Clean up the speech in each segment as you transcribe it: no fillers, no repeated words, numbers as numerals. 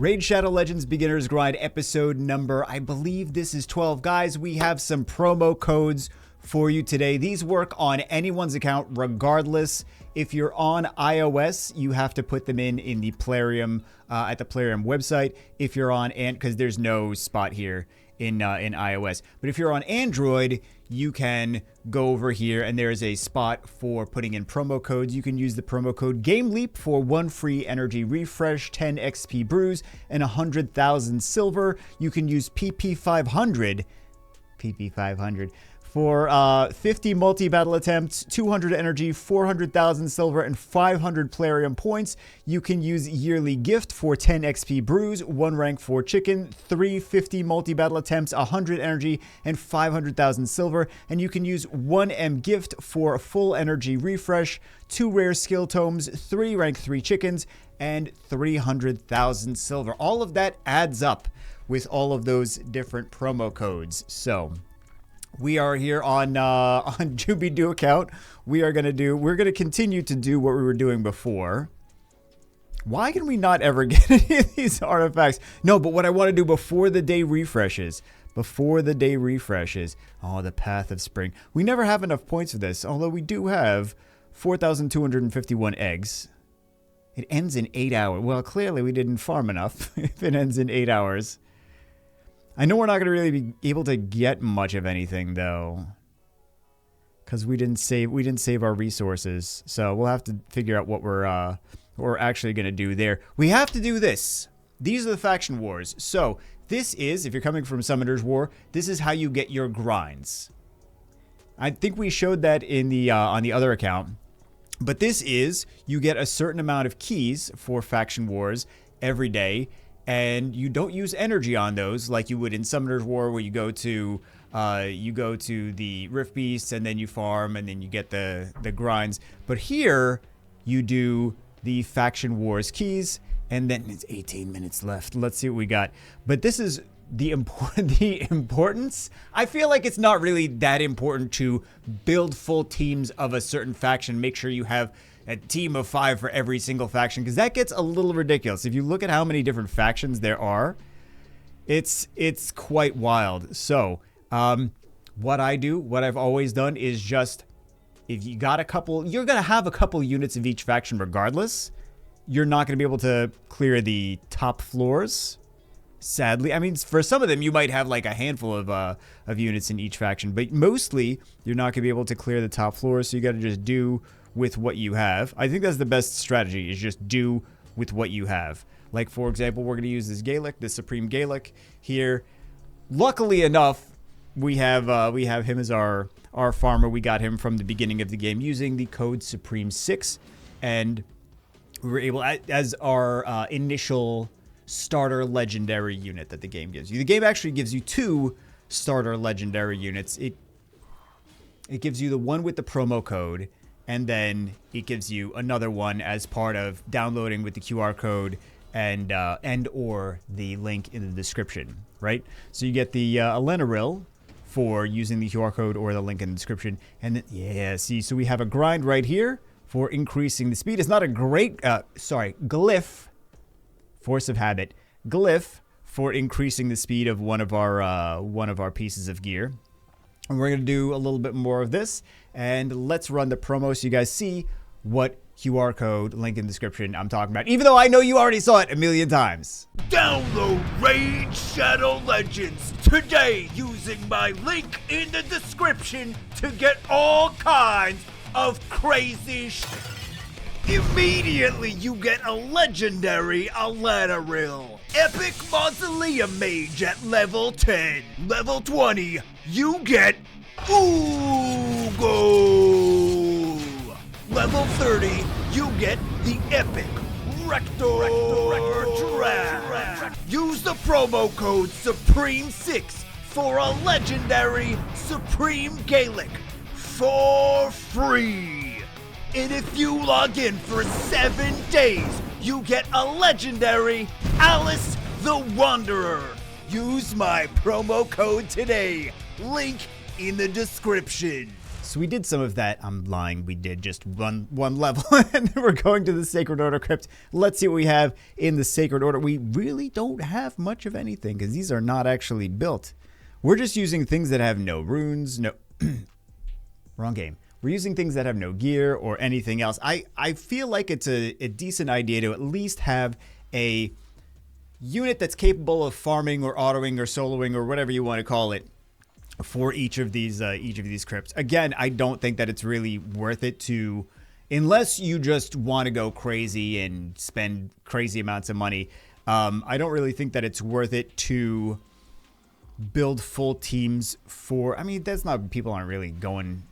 Raid Shadow Legends Beginner's Grind episode number, I believe this is 12. Guys, we have some promo codes for you today. These work on anyone's account regardless. If you're on iOS, you have to put them in the Plarium, at the Plarium website. If you're on, because there's no spot here in iOS. But if you're on Android, you can go over here and there is a spot for putting in promo codes. You can use the promo code Gameleap for 1 free energy refresh, 10 XP brews, and 100,000 silver. You can use PP500 for 50 multi-battle attempts, 200 energy, 400,000 silver, and 500 Plarium points. You can use YearlyGift for 10 XP brews, 1 rank for chicken, 350 multi-battle attempts, 100 energy, and 500,000 silver. And you can use 1M gift for a full energy refresh, 2 rare skill tomes, 3 rank 3 chickens, and 300,000 silver. All of that adds up with all of those different promo codes. So we are here on Jubi Do account. We're gonna continue to do what we were doing before. Why can we not ever get any of these artifacts? No, but what I want to do before the day refreshes. Oh, the Path of Spring. We never have enough points for this, although we do have 4,251 eggs. It ends in 8 hours. Well, clearly we didn't farm enough if it ends in 8 hours. I know we're not going to really be able to get much of anything though, because we didn't save our resources. So we'll have to figure out what we're actually going to do there. We have to do this. These are the faction wars. So this is, if you're coming from Summoner's War, this is how you get your grinds. I think we showed that in the on the other account, but this is, you get a certain amount of keys for faction wars every day. And you don't use energy on those like you would in Summoner's War, where you go to the Rift Beasts and then you farm and then you get the grinds. But here you do the Faction Wars keys, and then it's 18 minutes left. Let's see what we got. But this is the importance. I feel like it's not really that important to build full teams of a certain faction. Make sure you have a team of 5 for every single faction, because that gets a little ridiculous. If you look at how many different factions there are, it's quite wild. So what I've always done is just, if you got a couple, you're gonna have a couple units of each faction regardless. You're not gonna be able to clear the top floors, sadly. I mean, for some of them you might have like a handful of units in each faction, but mostly you're not gonna be able to clear the top floors. So you got to just do with what you have. I think that's the best strategy, is just do with what you have. Like, for example, we're going to use this Gaelic, this Supreme Gaelic here. Luckily enough, we have him as our farmer. We got him from the beginning of the game using the code Supreme6, and we were able, as our initial starter legendary unit that the game gives you. The game actually gives you 2 starter legendary units. It gives you the one with the promo code, and then it gives you another one as part of downloading with the QR code and or the link in the description, right? So you get the Elenaril for using the QR code or the link in the description. And then, yeah, see, so we have a grind right here for increasing the speed. It's not a great, glyph, force of habit, glyph for increasing the speed of one of our pieces of gear. And we're going to do a little bit more of this, and let's run the promo so you guys see what QR code, link in the description, I'm talking about, even though I know you already saw it a million times. Download Raid Shadow Legends today using my link in the description to get all kinds of crazy Immediately you get a legendary Elenaril. Epic Mausoleum Mage at level 10. Level 20, you get Uugo. Level 30, you get the Epic Rector Draft. Use the promo code Supreme6 for a legendary Supreme Gaelic for free. And if you log in for 7 days, you get a legendary Alice the Wanderer. Use my promo code today. Link in the description. So we did some of that. I'm lying. We did just one level, and then we're going to the Sacred Order Crypt. Let's see what we have in the Sacred Order. We really don't have much of anything because these are not actually built. We're just using things that have no runes, no... Wrong game. We're using things that have no gear or anything else. I feel like it's a decent idea to at least have a unit that's capable of farming or autoing or soloing or whatever you want to call it for each of these crypts. Again, I don't think that it's really worth it to, unless you just want to go crazy and spend crazy amounts of money. I don't really think that it's worth it to build full teams for, I mean, that's not, people aren't really going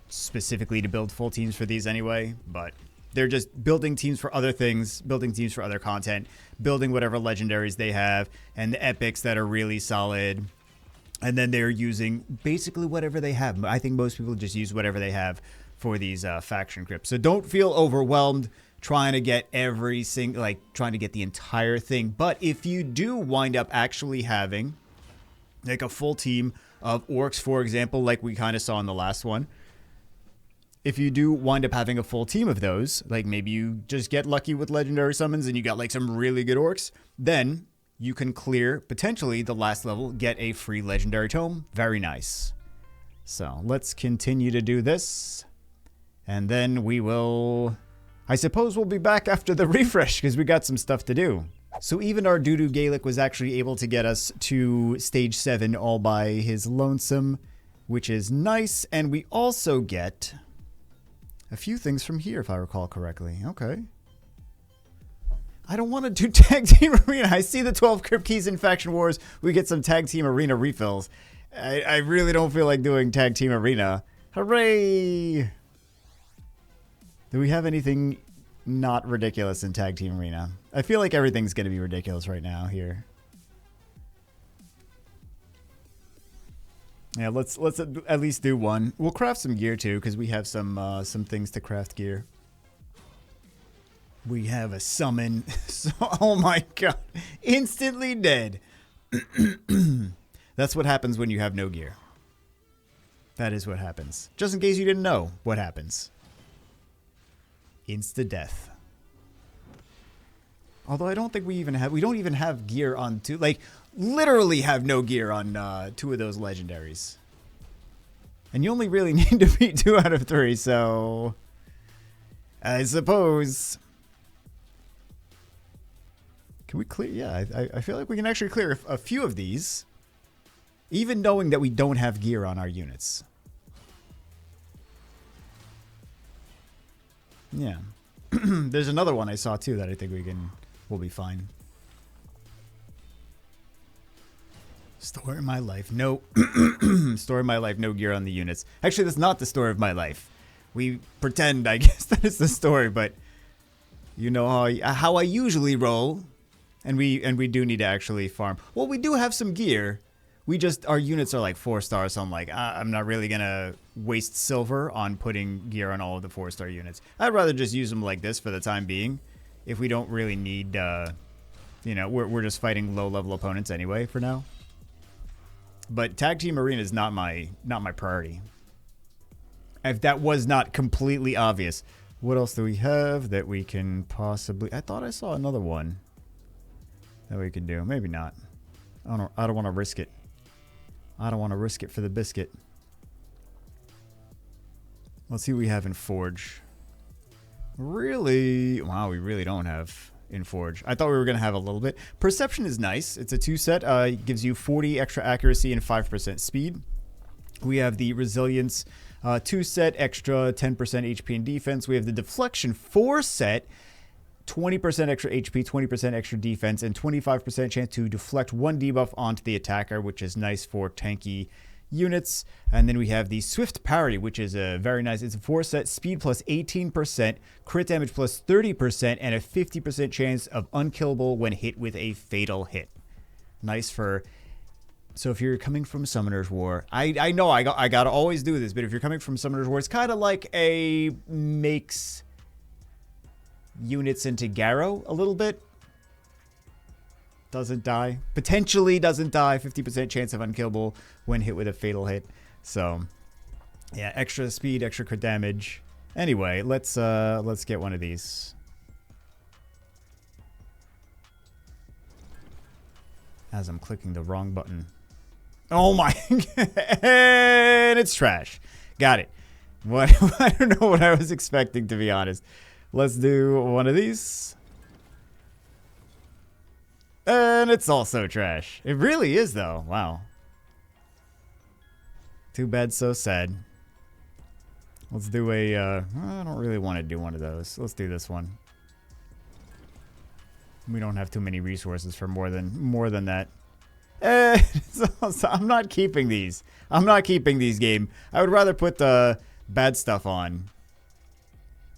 specifically to build full teams for these anyway, but they're just building teams for other things, building teams for other content, building whatever legendaries they have, and the epics that are really solid. And then they're using basically whatever they have. I think most people just use whatever they have for these faction crypts. So don't feel overwhelmed trying to get trying to get the entire thing. But if you do wind up actually having like a full team of orcs, for example, like we kind of saw in the last one, if you do wind up having a full team of those, like maybe you just get lucky with legendary summons and you got like some really good orcs, then you can clear potentially the last level, get a free legendary tome. Very nice. So let's continue to do this. And then we will, I suppose we'll be back after the refresh because we got some stuff to do. So even our doo-doo Gaelic was actually able to get us to stage 7 all by his lonesome, which is nice. And we also get a few things from here, if I recall correctly. Okay. I don't want to do Tag Team Arena. I see the 12 Crypt Keys in Faction Wars. We get some Tag Team Arena refills. I really don't feel like doing Tag Team Arena. Hooray! Do we have anything not ridiculous in Tag Team Arena? I feel like everything's going to be ridiculous right now here. Yeah, let's at least do one. We'll craft some gear too, because we have some things to craft gear. We have a summon. So, oh my god. Instantly dead. That's what happens when you have no gear. That is what happens. Just in case you didn't know what happens. Insta-death. Although I don't think we don't even have gear on two, like literally have no gear on 2 of those legendaries. And you only really need to beat 2 out of 3, so I suppose. Can we clear? Yeah, I feel like we can actually clear a few of these, even knowing that we don't have gear on our units. Yeah. There's another one I saw too that I think we'll be fine. Story of my life. No. Story of my life, no gear on the units. Actually, that's not the story of my life. We pretend, I guess, that is the story, but you know how I usually roll. And we do need to actually farm. Well, we do have some gear. Our units are like 4 stars, so I'm like, I'm not really gonna waste silver on putting gear on all of the 4-star units. I'd rather just use them like this for the time being. If we don't really need, you know, we're just fighting low-level opponents anyway for now. But Tag Team Arena is not my priority. If that was not completely obvious. What else do we have that we can possibly... I thought I saw another one that we could do. Maybe not. I don't want to risk it. I don't want to risk it for the biscuit. Let's see what we have in Forge. Really? Wow, we really don't have in Forge. I thought we were going to have a little bit. Perception is nice. It's a 2-set. It gives you 40 extra accuracy and 5% speed. We have the Resilience 2-set, extra 10% HP and defense. We have the Deflection 4-set. 20% extra HP, 20% extra defense, and 25% chance to deflect 1 debuff onto the attacker, which is nice for tanky units. And then we have the Swift Parry, which is a very nice. It's a 4-set, speed plus 18%, crit damage plus 30%, and a 50% chance of unkillable when hit with a fatal hit. Nice for... So if you're coming from Summoner's War, I know I gotta always do this, but if you're coming from Summoner's War, it's kind of like a makes units into Garrow a little bit. Doesn't die. Potentially doesn't die. 50% chance of unkillable when hit with a fatal hit. So Yeah, extra speed, extra crit damage. Anyway, let's get one of these. As I'm clicking the wrong button. Oh my, and it's trash. Got it. What? I don't know what I was expecting, to be honest. Let's do one of these. And it's also trash. It really is, though. Wow. Too bad, so sad. Let's do a, I don't really want to do one of those. Let's do this one. We don't have too many resources for more than that. So I'm not keeping these. I'm not keeping these, game. I would rather put the bad stuff on.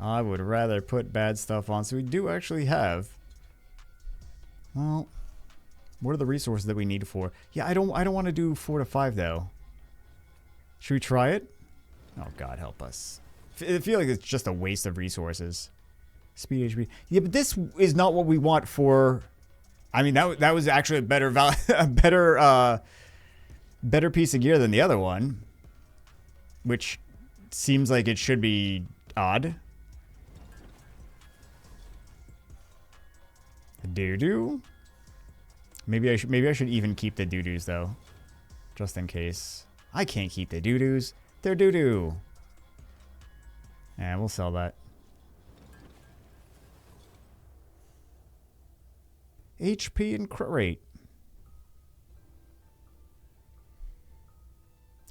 I would rather put bad stuff on. So we do actually have. Well, what are the resources that we need for? Yeah, I don't want to do 4 to 5 though. Should we try it? Oh God, help us. I feel like it's just a waste of resources. Speed HP. Yeah, but this is not what we want for. I mean, that was actually a better better piece of gear than the other one, which seems like it should be odd. Doo-doo. Maybe I should even keep the doo-doos though, just in case. I can't keep the doo-doos. They're doo-doo. Yeah, we'll sell that. HP and crit rate.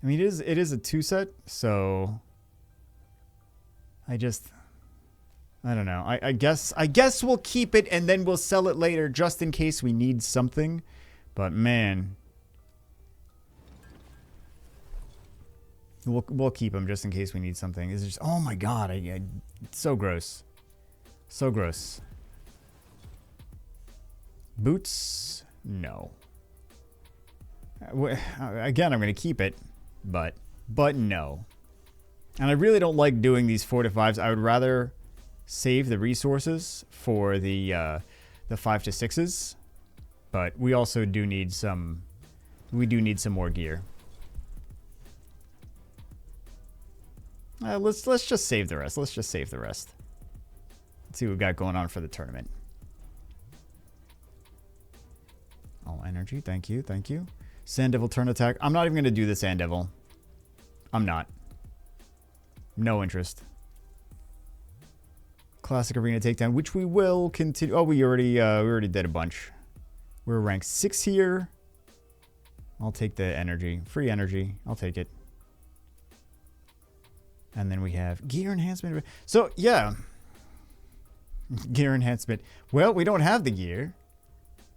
I mean, it is a 2-set, so I don't know. I guess we'll keep it and then we'll sell it later just in case we need something. But man, we'll keep them just in case we need something. It's just, oh my God, it's so gross, so gross. Boots, no. Again, I'm gonna keep it, but no. And I really don't like doing these 4 to 5s. I would rather save the resources for the 5 to 6s, but we also do need some. We do need some more gear. Let's just save the rest. Let's just save the rest. Let's see what we got going on for the tournament. All energy, thank you, thank you. Sand Devil turn attack. I'm not even gonna do the Sand Devil. I'm not. No interest. Classic Arena Takedown, which we will continue. Oh, we already did a bunch. We're ranked 6 here. I'll take the energy. Free energy. I'll take it. And then we have gear enhancement. So, yeah. Gear enhancement. Well, we don't have the gear.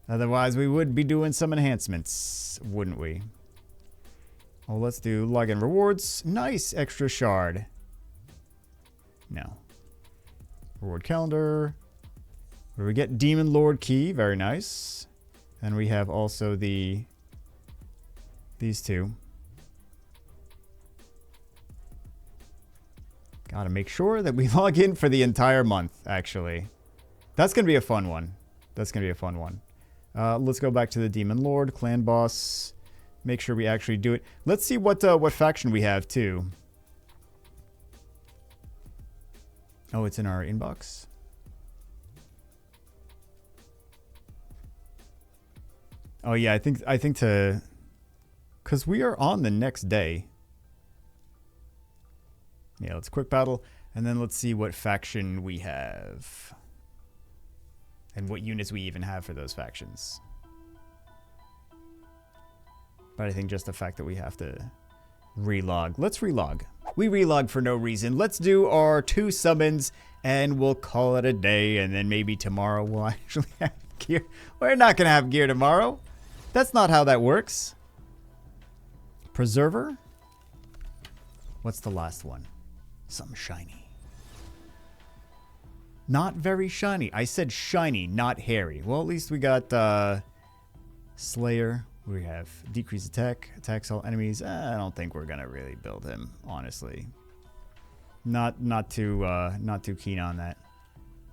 Otherwise, we would be doing some enhancements, wouldn't we? Well, let's do login rewards. Nice. Extra shard. No. Reward calendar. Where we get Demon Lord key. Very nice. And we have also these two. Gotta make sure that we log in for the entire month, actually. That's gonna be a fun one. That's gonna be a fun one. Let's go back to the Demon Lord, Clan Boss. Make sure we actually do it. Let's see what faction we have, too. Oh, it's in our inbox. Oh, yeah, I think to... Because we are on the next day. Yeah, let's quick battle. And then let's see what faction we have. And what units we even have for those factions. But I think just the fact that we have to relog. Let's relog. We relog for no reason. Let's do our 2 summons and we'll call it a day. And then maybe tomorrow we'll actually have gear. We're not going to have gear tomorrow. That's not how that works. Preserver. What's the last one? Something shiny. Not very shiny. I said shiny, not hairy. Well, at least we got Slayer. We have decreased attack, attacks all enemies. I don't think we're gonna really build him, honestly. Not too keen on that.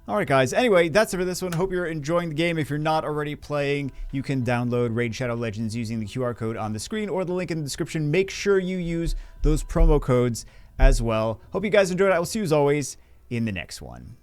Alright guys, anyway, that's it for this one. Hope you're enjoying the game. If you're not already playing, you can download Raid Shadow Legends using the QR code on the screen or the link in the description. Make sure you use those promo codes as well. Hope you guys enjoyed it. I will see you as always in the next one.